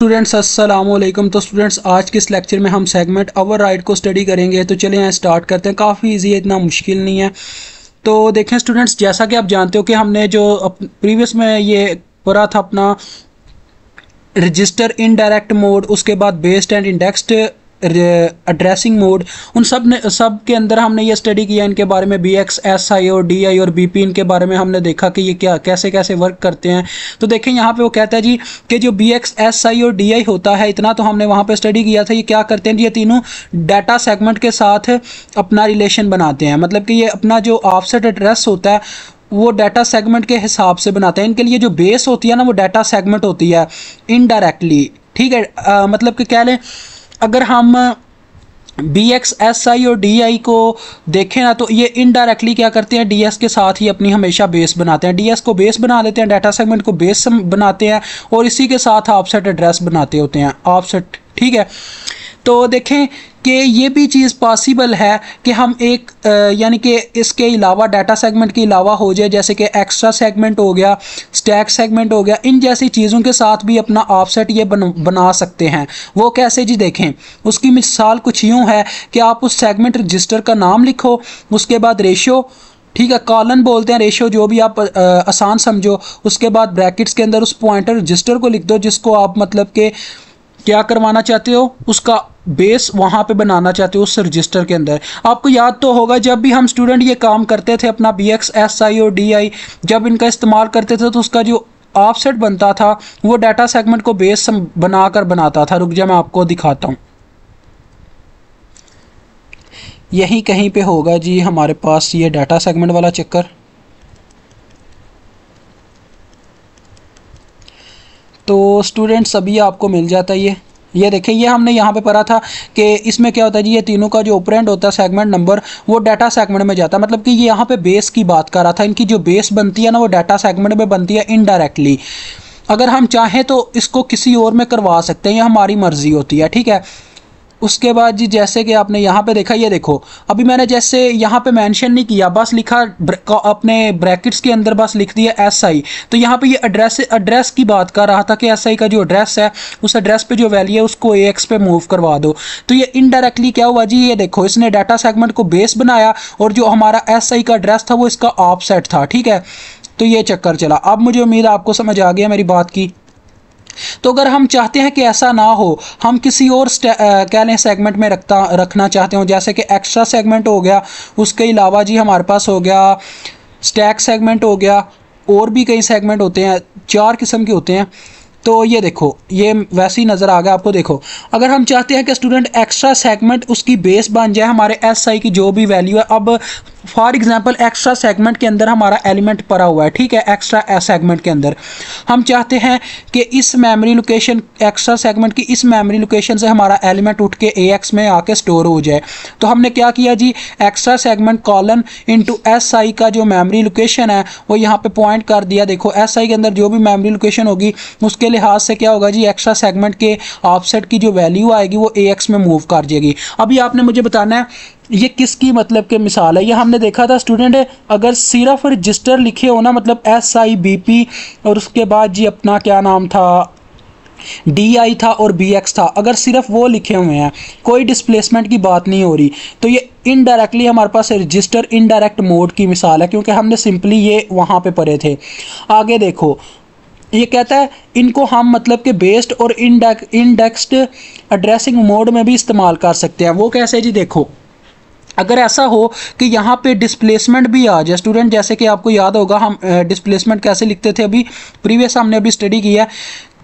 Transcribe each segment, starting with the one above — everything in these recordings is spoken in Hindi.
स्टूडेंट्स अस्सलाम वालेकुम। तो स्टूडेंट्स आज के इस लेक्चर में हम सेगमेंट ओवरराइड को स्टडी करेंगे। तो चलिए यहाँ स्टार्ट करते हैं। काफ़ी इजी है, इतना मुश्किल नहीं है। तो देखें स्टूडेंट्स, जैसा कि आप जानते हो कि हमने जो प्रीवियस में ये पढ़ा था अपना रजिस्टर इनडायरेक्ट मोड, उसके बाद based and indexed addressing mode, उन सब के अंदर हमने ये स्टडी किया इनके बारे में। BXSI और DI और BP इनके बारे में हमने देखा कि ये क्या कैसे कैसे वर्क करते हैं। तो देखें यहाँ पे वो कहता है जी कि जो BXSI और DI होता है, इतना तो हमने वहाँ पे स्टडी किया था। ये क्या करते हैं, ये तीनों डाटा सेगमेंट के साथ अपना रिलेशन बनाते हैं। मतलब कि ये अपना जो ऑफसेट एड्रेस होता है वो डाटा सेगमेंट के हिसाब से बनाते हैं। इनके लिए जो बेस होती है ना, वो डाटा सेगमेंट होती है इनडायरेक्टली। ठीक है, मतलब कि कह लें अगर हम BXSI और DI को देखें ना, तो ये इनडायरेक्टली क्या करते हैं, DS के साथ ही अपनी हमेशा बेस बनाते हैं। DS को बेस बना देते हैं, डाटा सेगमेंट को बेस बनाते हैं और इसी के साथ ऑफसेट एड्रेस बनाते होते हैं, ऑफसेट। ठीक है, तो देखें कि ये भी चीज़ पॉसिबल है कि हम एक यानी कि इसके अलावा डाटा सेगमेंट के अलावा हो जाए, जैसे कि एक्स्ट्रा सेगमेंट हो गया, स्टैक सेगमेंट हो गया, इन जैसी चीज़ों के साथ भी अपना ऑफसेट ये बना सकते हैं। वो कैसे जी, देखें उसकी मिसाल कुछ यूँ है कि आप उस सेगमेंट रजिस्टर का नाम लिखो, उसके बाद रेशियो, ठीक है, कॉलन बोलते हैं रेशियो, जो भी आप आसान समझो। उसके बाद ब्रैकेट्स के अंदर उस पॉइंटर रजिस्टर को लिख दो जिसको आप मतलब के क्या करवाना चाहते हो, उसका बेस वहाँ पे बनाना चाहते हो उस रजिस्टर के अंदर। आपको याद तो होगा जब भी हम स्टूडेंट ये काम करते थे अपना BXSI और DI, जब इनका इस्तेमाल करते थे तो उसका जो ऑफसेट बनता था वो डाटा सेगमेंट को बेस बनाकर बनाता था। रुक जा, मैं आपको दिखाता हूँ। यहीं कहीं पे होगा जी हमारे पास ये डाटा सेगमेंट वाला चक्कर। तो स्टूडेंट्स अभी आपको मिल जाता है ये देखें, ये हमने यहाँ पे पढ़ा था कि इसमें क्या होता है जी, ये तीनों का जो ऑपरेंड होता है सेगमेंट नंबर, वो डाटा सेगमेंट में जाता है। मतलब कि ये यहाँ पे बेस की बात कर रहा था। इनकी जो बेस बनती है ना, वो डाटा सेगमेंट में बनती है इनडायरेक्टली। अगर हम चाहें तो इसको किसी और में करवा सकते हैं, ये हमारी मर्जी होती है। ठीक है, उसके बाद जी जैसे कि आपने यहाँ पे देखा, ये देखो अभी मैंने जैसे यहाँ पे मेंशन नहीं किया, बस लिखा अपने ब्रैकेट्स के अंदर बस लिख दिया SI। तो यहाँ पे ये एड्रेस की बात कर रहा था कि SI का जो एड्रेस है, उस एड्रेस पे जो वैल्यू है उसको AX पे मूव करवा दो। तो ये इनडायरेक्टली क्या हुआ जी, ये देखो इसने डाटा सेगमेंट को बेस बनाया और जो हमारा SI का एड्रेस था वो इसका ऑफसेट था। ठीक है, तो ये चक्कर चला। अब मुझे उम्मीद है आपको समझ आ गया मेरी बात की। तो अगर हम चाहते हैं कि ऐसा ना हो, हम किसी और कह लें सेगमेंट में रखना चाहते हो, जैसे कि एक्स्ट्रा सेगमेंट हो गया, उसके अलावा जी हमारे पास हो गया स्टैक सेगमेंट हो गया, और भी कई सेगमेंट होते हैं, 4 किस्म के होते हैं। तो ये देखो ये वैसे ही नज़र आ गया आपको। देखो अगर हम चाहते हैं कि स्टूडेंट एक्स्ट्रा सेगमेंट उसकी बेस बन जाए हमारे SI की जो भी वैल्यू है। अब फॉर एग्जांपल एक्स्ट्रा सेगमेंट के अंदर हमारा एलिमेंट पड़ा हुआ है। ठीक है, एक्स्ट्रा सेगमेंट के अंदर हम चाहते हैं कि इस मेमोरी लोकेशन, एक्स्ट्रा सेगमेंट की इस मेमोरी लोकेशन से हमारा एलिमेंट उठ के AX में आके स्टोर हो जाए। तो हमने क्या किया जी, extra segment colon into SI का जो मेमोरी लोकेशन है वो यहाँ पे पॉइंट कर दिया। देखो SI के अंदर जो भी मेमोरी लोकेशन होगी उसके लिहाज से क्या होगा जी, एक्स्ट्रा सेगमेंट के ऑफसेट की जो वैल्यू आएगी वो AX में मूव कर जाएगी। अभी आपने मुझे बताना है ये किसकी मतलब के मिसाल है। ये हमने देखा था स्टूडेंट, अगर सिर्फ रजिस्टर लिखे हो ना, मतलब SI BP और उसके बाद जी अपना क्या नाम था, DI था और BX था, अगर सिर्फ वो लिखे हुए हैं, कोई डिस्प्लेसमेंट की बात नहीं हो रही, तो ये इनडायरेक्टली हमारे पास रजिस्टर इनडायरेक्ट मोड की मिसाल है, क्योंकि हमने सिंपली ये वहाँ पे पढ़े थे। आगे देखो ये कहता है इनको हम मतलब कि बेस्ड और इंडेक्स्ड एड्रेसिंग मोड में भी इस्तेमाल कर सकते हैं। वो कैसे जी, देखो अगर ऐसा हो कि यहाँ पे डिस्प्लेसमेंट भी आ जाए स्टूडेंट, जैसे कि आपको याद होगा हम डिस्प्लेसमेंट कैसे लिखते थे, अभी प्रीवियस हमने अभी स्टडी किया है।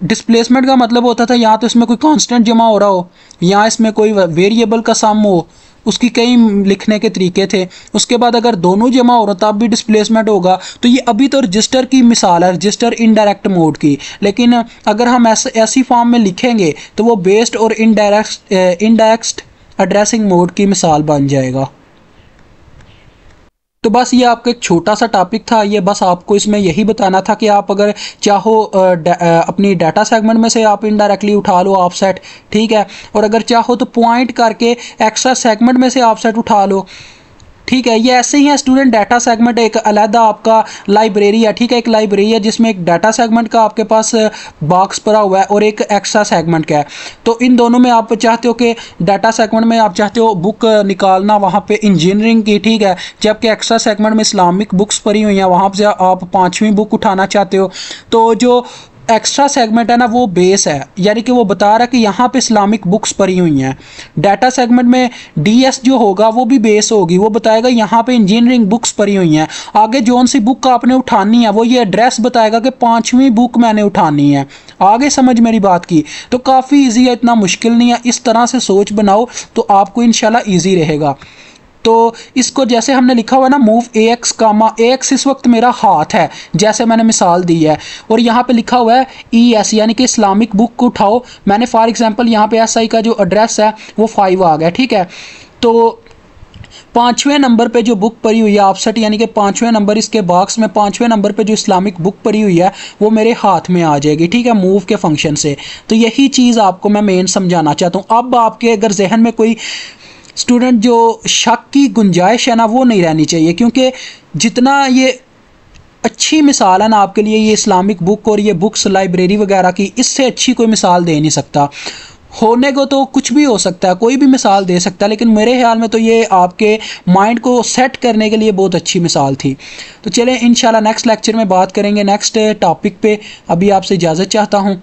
डिस्प्लेसमेंट का मतलब होता था यहाँ तो इसमें कोई कांस्टेंट जमा हो रहा हो, यहाँ इसमें कोई वेरिएबल का सम हो, उसकी कई लिखने के तरीके थे। उसके बाद अगर दोनों जमा हो रहा तब भी डिस्प्लेसमेंट होगा। तो ये अभी तो रजिस्टर की मिसाल है, रजिस्टर इनडायरेक्ट मोड की। लेकिन अगर हम ऐसी फॉर्म में लिखेंगे तो वो बेस्ड और इंडेक्स्ड एड्रेसिंग मोड की मिसाल बन जाएगा। तो बस ये आपका एक छोटा सा टॉपिक था, ये बस आपको इसमें यही बताना था कि आप अगर चाहो अपनी डाटा सेगमेंट में से आप इनडायरेक्टली उठा लो ऑफसेट। ठीक है, और अगर चाहो तो पॉइंट करके एक्स्ट्रा सेगमेंट में से ऑफसेट उठा लो। ठीक है। ये ऐसे ही है स्टूडेंट, डाटा सेगमेंट एक अलग आपका लाइब्रेरी है, ठीक है, एक लाइब्रेरी है जिसमें एक डाटा सेगमेंट का आपके पास बॉक्स पड़ा हुआ है और एक एक्स्ट्रा सेगमेंट का है। तो इन दोनों में आप चाहते हो कि डाटा सेगमेंट में आप चाहते हो बुक निकालना वहाँ पे इंजीनियरिंग की, ठीक है, जबकि एक्स्ट्रा सेगमेंट में इस्लामिक बुक्स पड़ी हुई हैं, वहाँ से आप 5वीं बुक उठाना चाहते हो। तो जो एक्स्ट्रा सेगमेंट है ना वो बेस है, यानी कि वो बता रहा है कि यहाँ पे इस्लामिक बुक्स पड़ी हुई हैं। डाटा सेगमेंट में डीएस जो होगा वो भी बेस होगी, वो बताएगा यहाँ पे इंजीनियरिंग बुक्स पड़ी हुई हैं। आगे जौन सी बुक आपने उठानी है वो ये एड्रेस बताएगा कि 5वीं बुक मैंने उठानी है। आगे समझ मेरी बात की? तो काफ़ी ईजी है, इतना मुश्किल नहीं है। इस तरह से सोच बनाओ तो आपको इंशाल्लाह ईजी रहेगा। तो इसको जैसे हमने लिखा हुआ है ना, मूव ए एक्स कामा, ए एक्स इस वक्त मेरा हाथ है जैसे मैंने मिसाल दी है, और यहाँ पे लिखा हुआ है ई एस यानी कि इस्लामिक बुक को उठाओ। मैंने फॉर एग्जांपल यहाँ पे एस आई का जो एड्रेस है वो 5 आ गया, ठीक है। तो 5वें नंबर पे जो बुक पड़ी हुई है ऑफसेट, यानी कि 5वें नंबर इसके बॉक्स में 5वें नंबर पे जो इस्लामिक बुक पड़ी हुई है वो मेरे हाथ में आ जाएगी, ठीक है, मूव के फंक्शन से। तो यही चीज़ आपको मैं मेन समझाना चाहता हूँ। अब आपके अगर जहन में कोई स्टूडेंट जो शक की गुंजाइश है ना वो नहीं रहनी चाहिए, क्योंकि जितना ये अच्छी मिसाल है ना आपके लिए ये इस्लामिक बुक और ये बुक्स लाइब्रेरी वगैरह की, इससे अच्छी कोई मिसाल दे नहीं सकता। होने को तो कुछ भी हो सकता है, कोई भी मिसाल दे सकता है, लेकिन मेरे ख्याल में तो ये आपके माइंड को सेट करने के लिए बहुत अच्छी मिसाल थी। तो चलें इंशाल्लाह नेक्स्ट लेक्चर में बात करेंगे नेक्स्ट टॉपिक पे। अभी आपसे इजाज़त चाहता हूँ।